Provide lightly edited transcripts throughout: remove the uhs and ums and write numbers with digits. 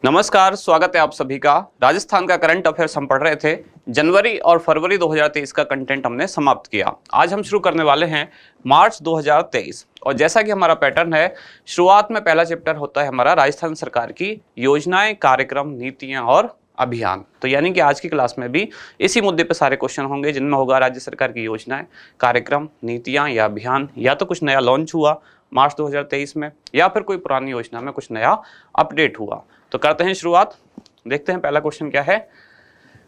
नमस्कार, स्वागत है आप सभी का। राजस्थान का करंट अफेयर्स हम पढ़ रहे थे। जनवरी और फरवरी 2023 का कंटेंट हमने समाप्त किया। आज हम शुरू करने वाले हैं मार्च 2023 और जैसा कि हमारा पैटर्न है, शुरुआत में पहला चैप्टर होता है हमारा राजस्थान सरकार की योजनाएं, कार्यक्रम, नीतियां और अभियान। तो यानी कि आज की क्लास में भी इसी मुद्दे पर सारे क्वेश्चन होंगे, जिनमें होगा राज्य सरकार की योजनाएं, कार्यक्रम, नीतियां या अभियान, या तो कुछ नया लॉन्च हुआ मार्च 2023 में या फिर कोई पुरानी योजना में कुछ नया अपडेट हुआ। तो करते हैं शुरुआत। देखते हैं पहला क्वेश्चन क्या है।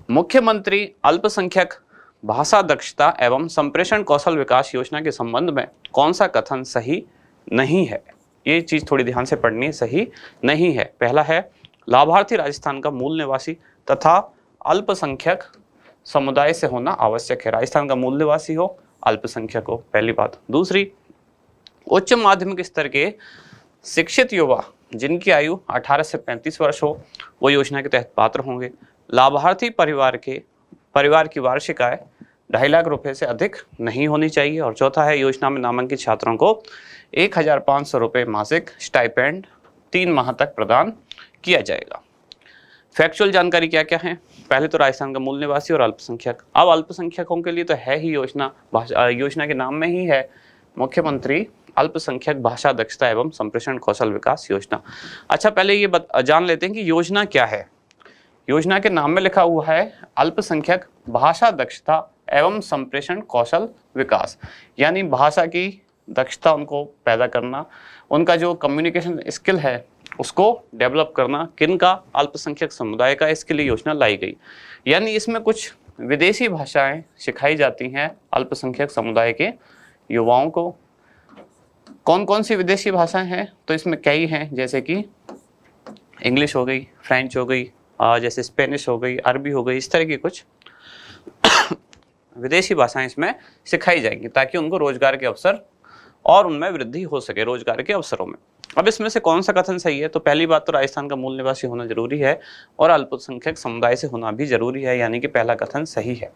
मुख्यमंत्री अल्पसंख्यक भाषा दक्षता एवं संप्रेषण कौशल विकास योजना के संबंध में कौन सा कथन सही नहीं है? ये चीज थोड़ी ध्यान से पढ़नी है, सही नहीं है। पहला है, लाभार्थी राजस्थान का मूल निवासी तथा अल्पसंख्यक समुदाय से होना आवश्यक है। राजस्थान का मूल निवासी हो, अल्पसंख्यक हो, पहली बात। दूसरी, उच्च माध्यमिक स्तर के शिक्षित युवा जिनकी आयु 18 से 35 वर्ष हो, वो योजना के तहत पात्र होंगे। लाभार्थी परिवार की वार्षिक आय 2.5 लाख रुपए से अधिक नहीं होनी चाहिए। और चौथा है, योजना में नामांकित छात्रों को 1,500 रुपये मासिक स्टाइपेंड 3 माह तक प्रदान किया जाएगा। फैक्चुअल जानकारी क्या क्या है? पहले तो राजस्थान का मूल निवासी और अल्पसंख्यक। अब अल्पसंख्यकों के लिए तो है ही योजना के नाम में ही है मुख्यमंत्री अल्पसंख्यक भाषा दक्षता एवं संप्रेषण कौशल विकास योजना। अच्छा, पहले ये जान लेते हैं कि योजना क्या है। योजना के नाम में लिखा हुआ है अल्पसंख्यक भाषा दक्षता एवं संप्रेषण कौशल विकास, यानी भाषा की दक्षता उनको पैदा करना, उनका जो कम्युनिकेशन स्किल है उसको डेवलप करना। किनका? अल्पसंख्यक समुदाय का। इसके लिए योजना लाई गई। यानी इसमें कुछ विदेशी भाषाएं सिखाई जाती हैं अल्पसंख्यक समुदाय के युवाओं को। कौन कौन सी विदेशी भाषाएं हैं? तो इसमें कई हैं, जैसे कि इंग्लिश हो गई, फ्रेंच हो गई, जैसे स्पेनिश हो गई, अरबी हो गई। इस तरह की कुछ विदेशी भाषाएं इसमें सिखाई जाएंगी ताकि उनको रोजगार के अवसर और उनमें वृद्धि हो सके, रोजगार के अवसरों में। अब इसमें से कौन सा कथन सही है? तो पहली बात तो राजस्थान का मूल निवासी होना जरूरी है और अल्पसंख्यक समुदाय से होना भी जरूरी है, यानी कि पहला कथन सही है।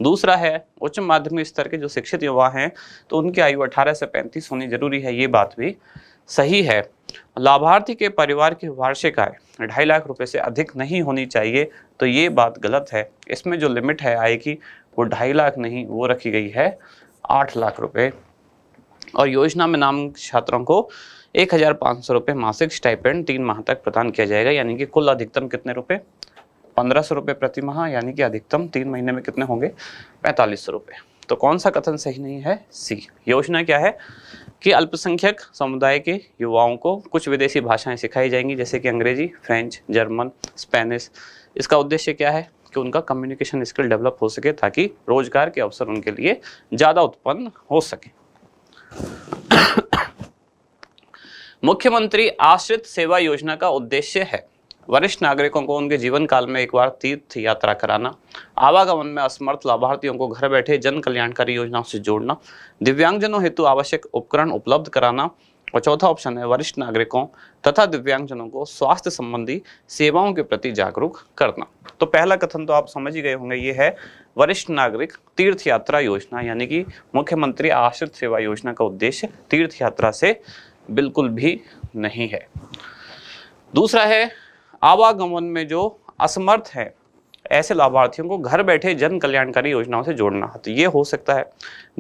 दूसरा है, उच्च माध्यमिक स्तर के जो शिक्षित युवा हैं तो उनकी आयु 18 से 35 होनी जरूरी है, ये बात भी सही है। लाभार्थी के परिवार की वार्षिक आय 2.5 लाख रुपए से अधिक नहीं होनी चाहिए, तो ये बात गलत है। इसमें जो लिमिट है आय की वो 2.5 लाख नहीं, वो रखी गई है 8 लाख रुपए। और योजना में नाम छात्रों को 1,500 रुपये मासिक स्टाइपेंड 3 माह तक प्रदान किया जाएगा, यानी कि कुल अधिकतम कितने रुपए? 1,500 रुपये प्रति माह, यानी कि अधिकतम 3 महीने में कितने होंगे? 4,500 रुपये। तो कौन सा कथन सही नहीं है? सी। योजना क्या है कि अल्पसंख्यक समुदाय के युवाओं को कुछ विदेशी भाषाएं सिखाई जाएंगी, जैसे कि अंग्रेजी, फ्रेंच, जर्मन, स्पेनिश। इसका उद्देश्य क्या है कि उनका कम्युनिकेशन स्किल डेवलप हो सके ताकि रोजगार के अवसर उनके लिए ज़्यादा उत्पन्न हो सके। मुख्यमंत्री आश्रित सेवा योजना का उद्देश्य है वरिष्ठ नागरिकों को उनके जीवन काल में एक बार तीर्थ यात्रा कराना, आवागमन में असमर्थ लाभार्थियों को घर बैठे जन कल्याणकारी योजनाओं से जोड़ना, दिव्यांगजनों हेतु आवश्यक उपकरण उपलब्ध कराना, और चौथा ऑप्शन है वरिष्ठ नागरिकों तथा दिव्यांगजनों को स्वास्थ्य संबंधी सेवाओं के प्रति जागरूक करना। तो पहला कथन तो आप समझ ही गए होंगे, ये है वरिष्ठ नागरिक तीर्थ यात्रा योजना, यानी कि मुख्यमंत्री आश्रित सेवा योजना का उद्देश्य तीर्थ यात्रा से बिल्कुल भी नहीं है। दूसरा है, आवागमन में जो असमर्थ है ऐसे लाभार्थियों को घर बैठे जन कल्याणकारी योजनाओं से जोड़ना। तो ये हो सकता है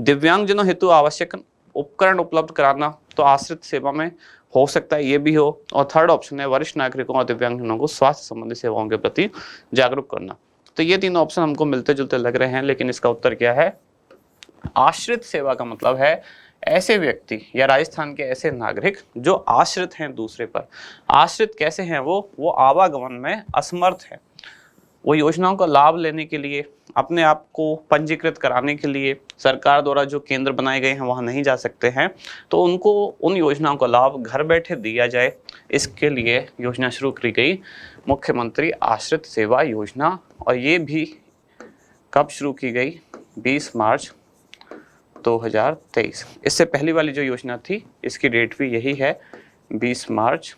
दिव्यांगजनों हेतु आवश्यक उपकरण उपलब्ध कराना, तो आश्रित सेवा में हो सकता है ये भी हो। और थर्ड ऑप्शन है वरिष्ठ नागरिकों और दिव्यांगजनों को स्वास्थ्य संबंधी सेवाओं के प्रति जागरूक करना। तो ये तीनों ऑप्शन हमको मिलते जुलते लग रहे हैं, लेकिन इसका उत्तर क्या है? आश्रित सेवा का मतलब है ऐसे व्यक्ति या राजस्थान के ऐसे नागरिक जो आश्रित हैं दूसरे पर। आश्रित कैसे हैं? वो आवागमन में असमर्थ है। वो योजनाओं का लाभ लेने के लिए, अपने आप को पंजीकृत कराने के लिए सरकार द्वारा जो केंद्र बनाए गए हैं वहाँ नहीं जा सकते हैं, तो उनको उन योजनाओं का लाभ घर बैठे दिया जाए, इसके लिए योजना शुरू की गई मुख्यमंत्री आश्रित सेवा योजना। और ये भी कब शुरू की गई? 20 मार्च 2023। इससे पहली वाली जो योजना थी इसकी डेट भी यही है, 20 मार्च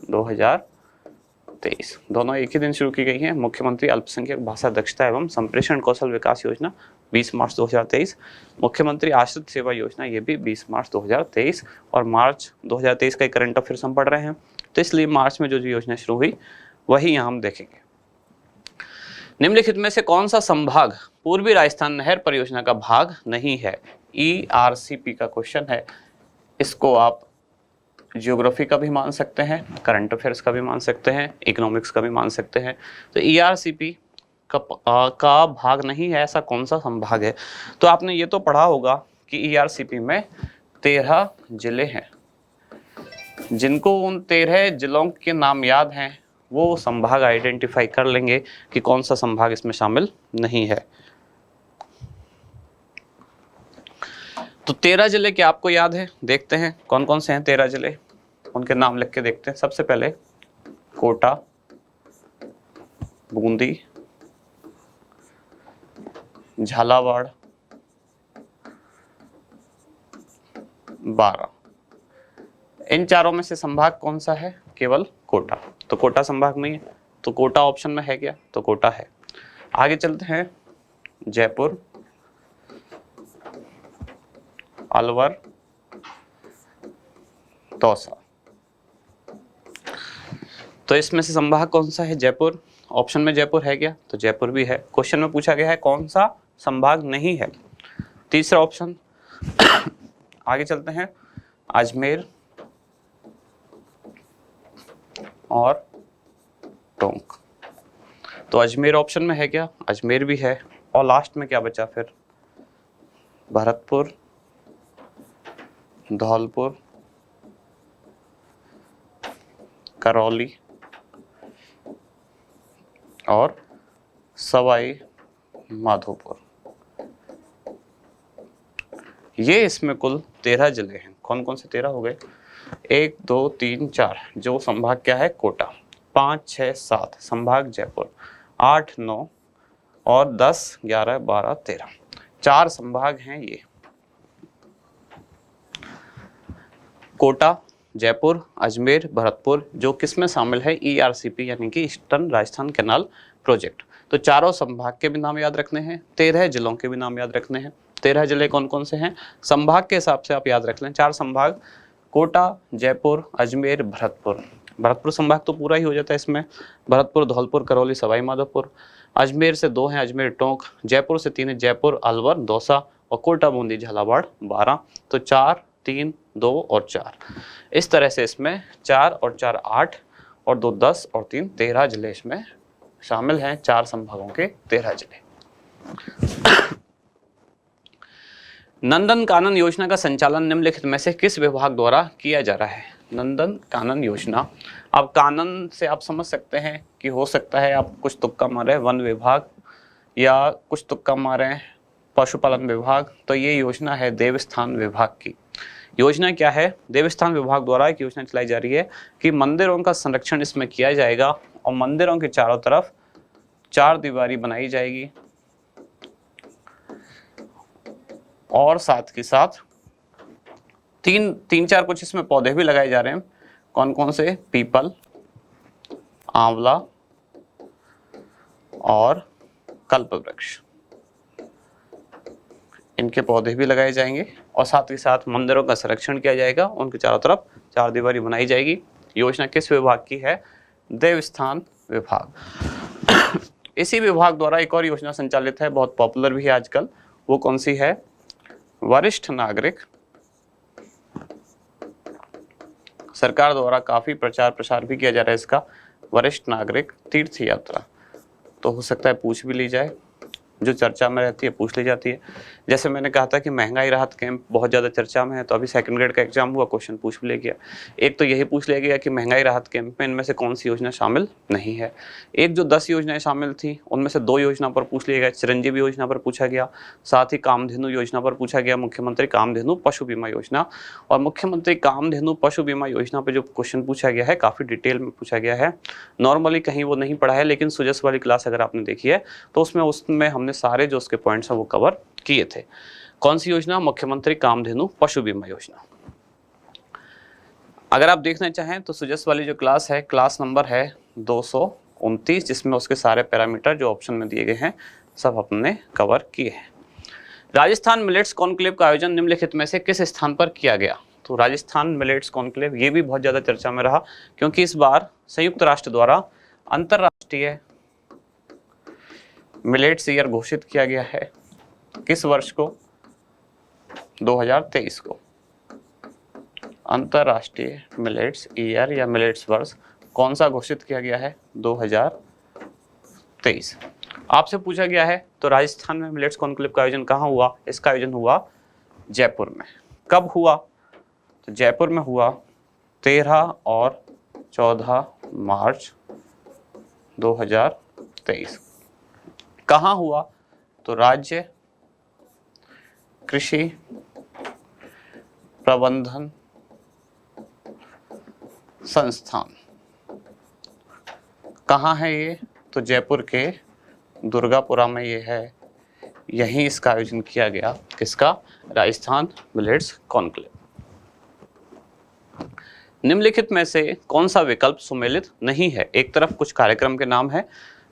2023। दोनों एक ही दिन शुरू की गई हैं। मुख्यमंत्री अल्पसंख्यक भाषा दक्षता एवं संप्रेषण कौशल विकास योजना 20 मार्च 2023, मुख्यमंत्री आश्रित सेवा योजना ये भी 20 मार्च 2023। और मार्च 2023 का करंट अफेयर्स हम पढ़ रहे हैं, तो इसलिए मार्च में जो योजना शुरू हुई वही यहाँ हम देखेंगे। निम्नलिखित में से कौन सा संभाग पूर्वी राजस्थान नहर परियोजना का भाग नहीं है? ERCP का क्वेश्चन है। इसको आप जियोग्राफी का भी मान सकते हैं, करंट अफेयर्स का भी मान सकते हैं, इकोनॉमिक्स का भी मान सकते हैं। तो ERCP का भाग नहीं है, ऐसा कौन सा संभाग है? तो आपने ये तो पढ़ा होगा कि ERCP में 13 जिले हैं। जिनको उन 13 जिलों के नाम याद हैं वो संभाग आइडेंटिफाई कर लेंगे कि कौन सा संभाग इसमें शामिल नहीं है। तो 13 जिले क्या आपको याद है? देखते हैं कौन कौन से हैं 13 जिले, उनके नाम लिख के देखते हैं। सबसे पहले कोटा, बूंदी, झालावाड़, बारा। इन चारों में से संभाग कौन सा है? केवल कोटा। तो कोटा संभाग में है, तो कोटा ऑप्शन में है क्या? तो कोटा है। आगे चलते हैं, जयपुर, अलवर, दौसा। तो इसमें से संभाग कौन सा है? जयपुर। ऑप्शन में जयपुर है क्या? तो जयपुर भी है। क्वेश्चन में पूछा गया है कौन सा संभाग नहीं है, तीसरा ऑप्शन। आगे चलते हैं, अजमेर और टोंक। तो अजमेर ऑप्शन में है क्या? अजमेर भी है। और लास्ट में क्या बचा फिर? भरतपुर, धौलपुर, करौली और सवाई माधोपुर। ये इसमें कुल 13 जिले हैं। कौन कौन से 13 हो गए? 1 2 3 4 जो संभाग क्या है? कोटा। 5 6 7 संभाग जयपुर। 8 9 और 10 11 12 13 4 संभाग हैं ये। कोटा, जयपुर, अजमेर, भरतपुर, जो किसमें शामिल है? ERCP यानी कि ईस्टर्न राजस्थान कैनाल प्रोजेक्ट। तो चारों संभाग के भी नाम याद रखने हैं, 13 जिलों के भी नाम याद रखने हैं। 13 जिले कौन कौन से हैं? संभाग के हिसाब से आप याद रख लें। 4 संभाग, कोटा, जयपुर, अजमेर, भरतपुर। भरतपुर संभाग तो पूरा ही हो जाता है इसमें। भरतपुर, धौलपुर, करौली, सवाई माधोपुर। अजमेर से 2 हैं, अजमेर, टोंक। जयपुर से 3 है, जयपुर, अलवर, दौसा। और कोटा, बूंदी, झालावाड़, 12। तो 4 3 2 और 4। इस तरह से इसमें 4 और 4 8 और 2 10 और 3 13 जिले इसमें शामिल हैं। 4 संभागों के 13 जिले। नंदन कानन योजना का संचालन निम्नलिखित में से किस विभाग द्वारा किया जा रहा है? नंदन कानन योजना। अब कानन से आप समझ सकते हैं कि हो सकता है आप कुछ तुक्का मारे वन विभाग या कुछ तुक्का मारे पशुपालन विभाग। तो ये योजना है देवस्थान विभाग की। योजना क्या है? देवस्थान विभाग द्वारा एक योजना चलाई जा रही है कि मंदिरों का संरक्षण इसमें किया जाएगा और मंदिरों के चारों तरफ 4 दीवारी बनाई जाएगी और साथ के साथ 3-4 कुछ इसमें पौधे भी लगाए जा रहे हैं। कौन कौन से? पीपल, आंवला और कल्प वृक्ष, इनके पौधे भी लगाए जाएंगे और साथ ही साथ मंदिरों का संरक्षण किया जाएगा। उनके चारों तरफ 4 दीवारी बनाई जाएगी। योजना किस विभाग की है? देवस्थान विभाग। इसी विभाग द्वारा एक और योजना संचालित है, बहुत पॉपुलर भी है आजकल। वो कौन सी है? वरिष्ठ नागरिक। सरकार द्वारा काफी प्रचार प्रसार भी किया जा रहा है इसका। वरिष्ठ नागरिक तीर्थ यात्रा। तो हो सकता है पूछ भी ली जाए, जो चर्चा में रहती है पूछ ली जाती है। जैसे मैंने कहा था कि महंगाई राहत कैंप बहुत ज़्यादा चर्चा में है, तो अभी सेकंड ग्रेड का एग्जाम हुआ, क्वेश्चन पूछ भी लिया गया। एक तो यही पूछ लिया गया कि महंगाई राहत कैंप में इनमें से कौन सी योजना शामिल नहीं है। एक जो 10 योजनाएं शामिल थी उनमें से 2 योजना पर पूछ लिया गया। चिरंजीवी योजना पर पूछा गया, साथ ही कामधेनु योजना पर पूछा गया, मुख्यमंत्री कामधेनु पशु बीमा योजना। और मुख्यमंत्री कामधेनु पशु बीमा योजना पर जो क्वेश्चन पूछा गया है काफ़ी डिटेल में पूछा गया है। नॉर्मली कहीं वो नहीं पढ़ा है, लेकिन सुजस वाली क्लास अगर आपने देखी है तो उसमें हमने सारे जो उसके पॉइंट्स हैं वो कवर किए थे। कौन सी योजना? मुख्यमंत्री कामधेनु पशु बीमा योजना। अगर आप देखना चाहें तो सुजस वाली जो क्लास है, क्लास नंबर है 229, जिसमें उसके सारे पैरामीटर जो ऑप्शन में दिए गए हैं सब अपने कवर किए हैं। राजस्थान मिलेट्स कॉन्क्लेव का आयोजन निम्नलिखित में से किस स्थान पर किया गया? तो राजस्थान मिलेट्स कॉन्क्लेव ये भी बहुत ज़्यादा चर्चा में रहा, क्योंकि इस बार संयुक्त राष्ट्र द्वारा अंतरराष्ट्रीय मिलेट्स ईयर घोषित किया गया है किस वर्ष को? 2023 को। अंतरराष्ट्रीय मिलेट्स ईयर या मिलेट्स वर्ष कौन सा घोषित किया गया है? 2023। आपसे पूछा गया है तो राजस्थान में मिलेट्स कॉन्क्लेव का आयोजन कहाँ हुआ? इसका आयोजन हुआ जयपुर में। कब हुआ? तो जयपुर में हुआ 13 और 14 मार्च 2023। कहाँ हुआ? तो राज्य कृषि प्रबंधन संस्थान। कहाँ है ये? तो जयपुर के दुर्गापुरा में ये है। यहीं इसका आयोजन किया गया। किसका? Rajasthan millets conclave. निम्नलिखित में से कौन सा विकल्प सुमेलित नहीं है? एक तरफ कुछ कार्यक्रम के नाम है,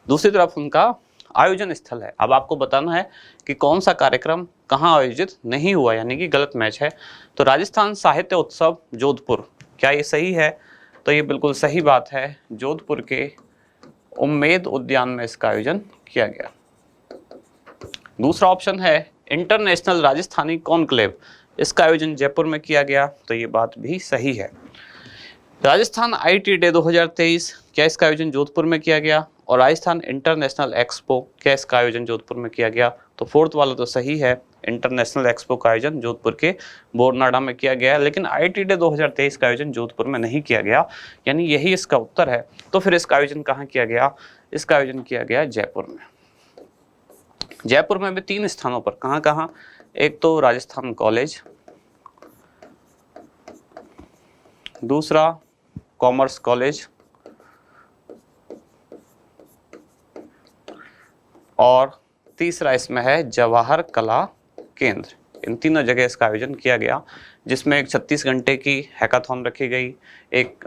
दूसरी तरफ उनका आयोजन स्थल है। अब आपको बताना है कि कौन सा कार्यक्रम कहाँ आयोजित नहीं हुआ, यानी कि गलत मैच है। तो राजस्थान साहित्य उत्सव जोधपुर, क्या ये सही है? तो ये बिल्कुल सही बात है। जोधपुर के उम्मेद उद्यान में इसका आयोजन किया गया। दूसरा ऑप्शन है इंटरनेशनल राजस्थानी कॉन्क्लेव, इसका आयोजन जयपुर में किया गया। तो ये बात भी सही है। राजस्थान IT डे 2023, क्या इसका आयोजन जोधपुर में किया गया? और राजस्थान इंटरनेशनल एक्सपो, क्या इसका आयोजन जोधपुर में किया गया? तो फोर्थ वाला तो सही है। इंटरनेशनल एक्सपो का आयोजन जोधपुर के बोरनाडा में किया गया, लेकिन IT डे 2023 का आयोजन जोधपुर में नहीं किया गया, यानी यही इसका उत्तर है। तो फिर इसका आयोजन कहाँ किया गया? इसका आयोजन किया गया जयपुर में। जयपुर में भी 3 स्थानों पर। कहाँ कहाँ? एक तो राजस्थान कॉलेज, दूसरा कॉमर्स कॉलेज, और तीसरा इसमें है जवाहर कला केंद्र। इन तीनों जगह इसका आयोजन किया गया, जिसमें एक 36 घंटे की हैकाथॉन रखी गई, एक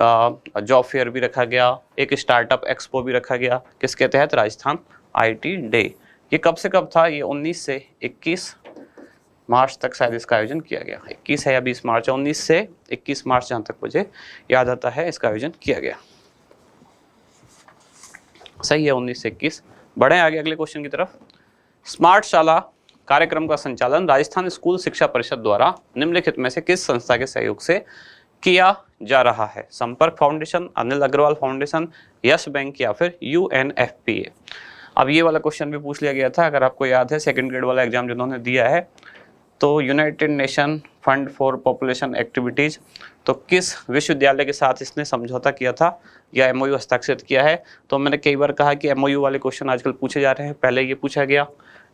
जॉब फेयर भी रखा गया, एक स्टार्टअप एक्सपो भी रखा गया। किसके तहत? Rajasthan IT day. ये कब से कब था? ये 19 से 21 मार्च तक शायद इसका आयोजन किया गया। 21 है या 20 मार्च है? 19 से 21 मार्च जहाँ तक मुझे याद आता है इसका आयोजन किया गया। सही है, 19 से 21। बढ़े आगे अगले क्वेश्चन की तरफ। स्मार्ट शाला कार्यक्रम का संचालन राजस्थान स्कूल शिक्षा परिषद द्वारा निम्नलिखित में से किस संस्था के सहयोग से किया जा रहा है? Sampark foundation, Anil Agarwal foundation, Yes Bank या फिर UNFPA। अब ये वाला क्वेश्चन भी पूछ लिया गया था, अगर आपको याद है सेकंड ग्रेड वाला एग्जाम जिन्होंने दिया है, तो United nation fund for population activities, तो किस विश्वविद्यालय के साथ इसने समझौता किया था या MOU हस्ताक्षरित किया है? तो मैंने कई बार कहा कि MOU वाले क्वेश्चन आजकल पूछे जा रहे हैं। पहले ये पूछा गया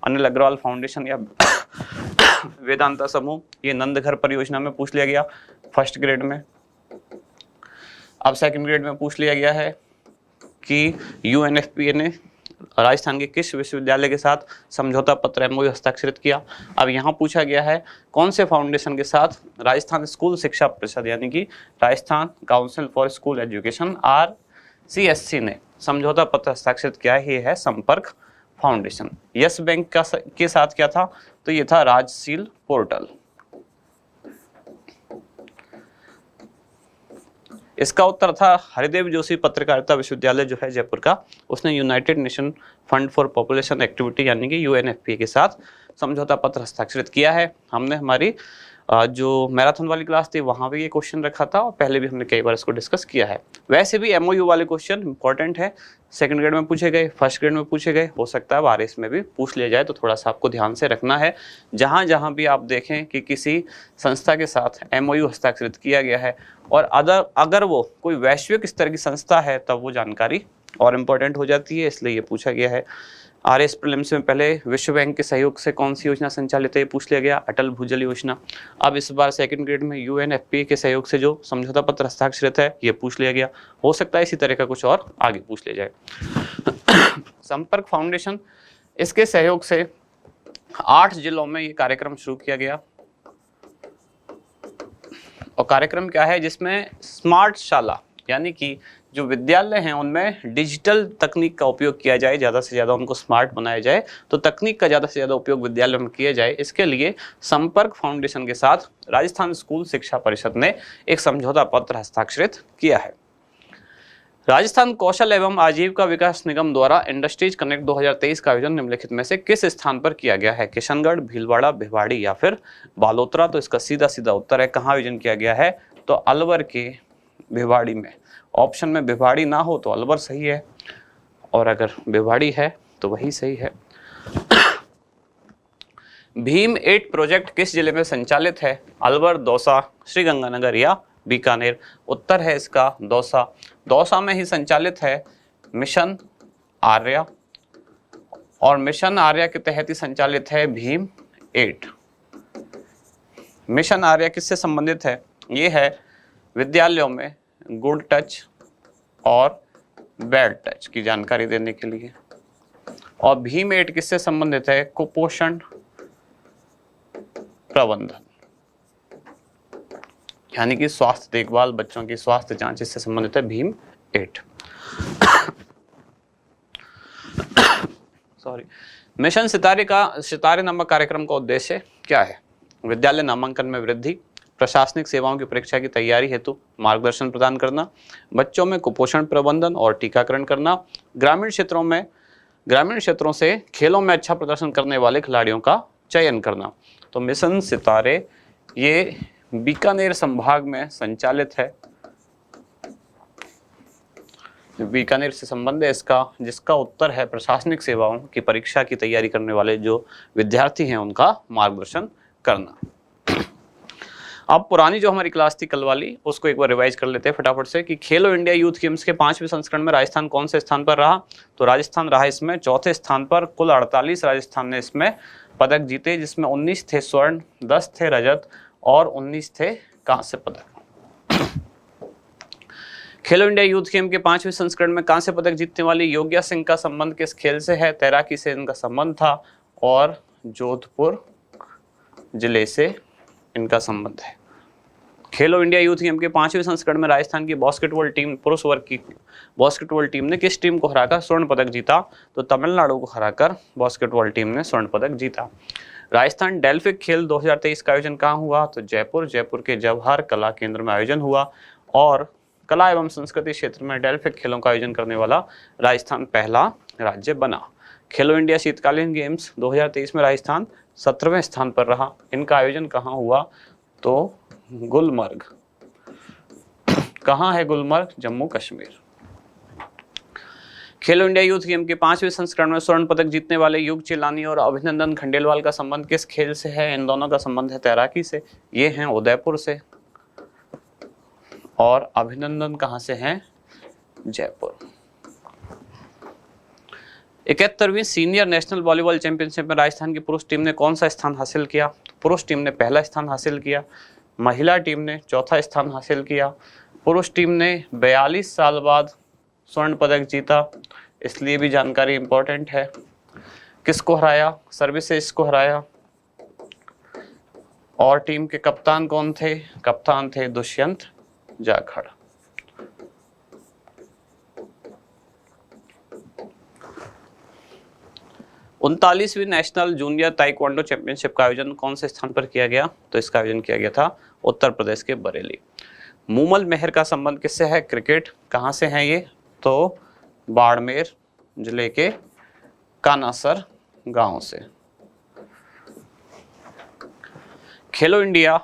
अनिल अग्रवाल फाउंडेशन या वेदांता समूह, ये नंदघर परियोजना में पूछ लिया गया फर्स्ट ग्रेड में। अब सेकंड ग्रेड में पूछ लिया गया है कि UNFPA ने राजस्थान के किस विश्वविद्यालय के साथ समझौता पत्र MOU हस्ताक्षरित किया। अब यहाँ पूछा गया है कौन से फाउंडेशन के साथ राजस्थान स्कूल शिक्षा परिषद यानी कि Rajasthan council for school education RCSC ने समझौता पत्र हस्ताक्षरित किया है। ये है संपर्क फाउंडेशन। यस बैंक का के साथ क्या था? तो ये था राजशील पोर्टल। इसका उत्तर था हरिदेव जोशी पत्रकारिता विश्वविद्यालय जो है जयपुर का, उसने United nation fund for population activity यानी कि UNFPA के साथ समझौता पत्र हस्ताक्षरित किया है। हमने हमारी जो मैराथन वाली क्लास थी वहाँ भी ये क्वेश्चन रखा था और पहले भी हमने कई बार इसको डिस्कस किया है। वैसे भी MOU वाले क्वेश्चन इंपॉर्टेंट है, सेकंड ग्रेड में पूछे गए, फर्स्ट ग्रेड में पूछे गए, हो सकता है RS में भी पूछ लिया जाए, तो थोड़ा सा आपको ध्यान से रखना है। जहाँ जहाँ भी आप देखें कि किसी संस्था के साथ MOU हस्ताक्षरित किया गया है और अगर वो कोई वैश्विक स्तर की संस्था है तब वो जानकारी और इम्पोर्टेंट हो जाती है, इसलिए ये पूछा गया है। RS प्रीलिम्स में पहले विश्व बैंक के सहयोग से कौन सी योजना संचालित है, ये पूछ लिया गया, अटल भूजल योजना। अब इस बार सेकंड ग्रेड में UNFPA के सहयोग से जो समझौता पत्र हस्ताक्षरित है ये पूछ लिया गया। हो सकता है इसी तरह का कुछ और आगे पूछ लिया जाए। संपर्क फाउंडेशन, इसके सहयोग से 8 जिलों में ये कार्यक्रम शुरू किया गया और कार्यक्रम क्या है जिसमें स्मार्ट शाला यानी कि जो विद्यालय हैं उनमें डिजिटल तकनीक का उपयोग किया जाए, ज़्यादा से ज़्यादा उनको स्मार्ट बनाया जाए, तो तकनीक का ज़्यादा से ज़्यादा उपयोग विद्यालयों में किया जाए। इसके लिए संपर्क फाउंडेशन के साथ राजस्थान स्कूल शिक्षा परिषद ने एक समझौता पत्र हस्ताक्षरित किया है। राजस्थान कौशल एवं आजीविका विकास निगम द्वारा इंडस्ट्रीज कनेक्ट 2023 का आयोजन निम्नलिखित में से किस स्थान पर किया गया है? किशनगढ़, भीलवाड़ा, भिवाड़ी या फिर बालोतरा? तो इसका सीधा सीधा उत्तर है कहाँ आयोजन किया गया है? तो अलवर के भिवाड़ी में। ऑप्शन में भिवाड़ी ना हो तो अलवर सही है, और अगर भिवाड़ी है तो वही सही है। भीम 8 प्रोजेक्ट किस जिले में संचालित है? अलवर, दौसा, श्रीगंगानगर या बीकानेर? उत्तर है इसका दौसा। दौसा में ही संचालित है मिशन आर्या, और मिशन आर्या के तहत ही संचालित है भीम 8। मिशन आर्या किससे संबंधित है? ये है विद्यालयों में गुड टच और बैड टच की जानकारी देने के लिए। और भीम 8 किससे संबंधित है? कुपोषण प्रबंधन, यानी कि स्वास्थ्य देखभाल, बच्चों की स्वास्थ्य जांच, इससे संबंधित है भीम 8। सॉरी। मिशन सितारे नामक कार्यक्रम का उद्देश्य क्या है? विद्यालय नामांकन में वृद्धि, प्रशासनिक सेवाओं की परीक्षा की तैयारी हेतु मार्गदर्शन प्रदान करना, बच्चों में कुपोषण प्रबंधन और टीकाकरण करना, ग्रामीण क्षेत्रों से खेलों में अच्छा प्रदर्शन करने वाले खिलाड़ियों का चयन करना। तो मिशन सितारे ये बीकानेर संभाग में संचालित है, बीकानेर से संबंध है इसका, जिसका उत्तर है प्रशासनिक सेवाओं की परीक्षा की तैयारी करने वाले जो विद्यार्थी हैं उनका मार्गदर्शन करना। अब पुरानी जो हमारी क्लास थी कल वाली, उसको एक बार रिवाइज कर लेते हैं फटाफट से कि खेलो इंडिया यूथ गेम्स के 5वें संस्करण में राजस्थान कौन से स्थान पर रहा? तो राजस्थान रहा इसमें चौथे स्थान पर। कुल 48 राजस्थान ने इसमें पदक जीते, जिसमें 19 थे स्वर्ण, 10 थे रजत और 19 थे कांस्य पदक। खेलो इंडिया यूथ गेम के 5वें संस्करण में कांस्य पदक जीतने वाली योग्या सिंह का संबंध किस खेल से है? तैराकी से इनका संबंध था, और जोधपुर जिले से इनका संबंध है। खेलो इंडिया यूथ गेम के 5वें संस्करण में राजस्थान की बास्केटबॉल टीम, पुरुष वर्ग की बास्केटबॉल टीम ने किस टीम को हराकर स्वर्ण पदक जीता? तो तमिलनाडु को हराकर बास्केटबॉल टीम ने स्वर्ण पदक जीता। राजस्थान डेल्फिक खेल 2023 का आयोजन कहाँ हुआ? तो जयपुर के जवाहर कला केंद्र में आयोजन हुआ, और कला एवं संस्कृति क्षेत्र में डेल्फिक खेलों का आयोजन करने वाला राजस्थान पहला राज्य बना। खेलो इंडिया शीतकालीन गेम्स 2023 में राजस्थान 17वें स्थान पर रहा। इनका आयोजन कहाँ हुआ? तो गुलमर्ग। कहाँ है गुलमर्ग? जम्मू कश्मीर। खेलो इंडिया यूथ गेम के 5वें संस्करण में स्वर्ण पदक जीतने वाले युग चिलानी और अभिनंदन खंडेलवाल का संबंध किस खेल से है? इन दोनों का संबंध है तैराकी से। ये हैं उदयपुर से, और अभिनंदन कहाँ से हैं? जयपुर। 71वीं सीनियर नेशनल वॉलीबॉल चैंपियनशिप में राजस्थान की पुरुष टीम ने कौन सा स्थान हासिल किया? पुरुष टीम ने पहला स्थान हासिल किया, महिला टीम ने चौथा स्थान हासिल किया। पुरुष टीम ने 42 साल बाद स्वर्ण पदक जीता, इसलिए भी जानकारी इंपॉर्टेंट है। किसको हराया? सर्विसेज को हराया। और टीम के कप्तान कौन थे? कप्तान थे दुष्यंत जाखड़। उनतालीसवीं नेशनल जूनियर ताइक्वांडो चैंपियनशिप का आयोजन कौन से स्थान पर किया गया? तो इसका आयोजन किया गया था उत्तर प्रदेश के बरेली। मूमल मेहर का संबंध किससे है? क्रिकेट। कहाँ से हैं ये? तो बाड़मेर जिले के कानासर गांव से। खेलो इंडिया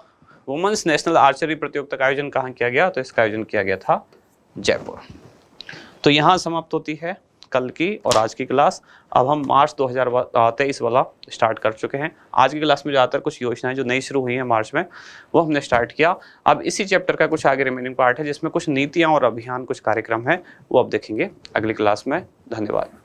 वुमेन्स नेशनल आर्चरी प्रतियोगिता का आयोजन कहाँ किया गया? तो इसका आयोजन किया गया था जयपुर। तो यहाँ समाप्त होती है कल की और आज की क्लास। अब हम मार्च 2023 वाला स्टार्ट कर चुके हैं। आज की क्लास में ज़्यादातर कुछ योजनाएं जो नई शुरू हुई हैं मार्च में, वो हमने स्टार्ट किया। अब इसी चैप्टर का कुछ आगे रिमेनिंग पार्ट है, जिसमें कुछ नीतियां और अभियान, कुछ कार्यक्रम है, वो अब देखेंगे अगली क्लास में। धन्यवाद।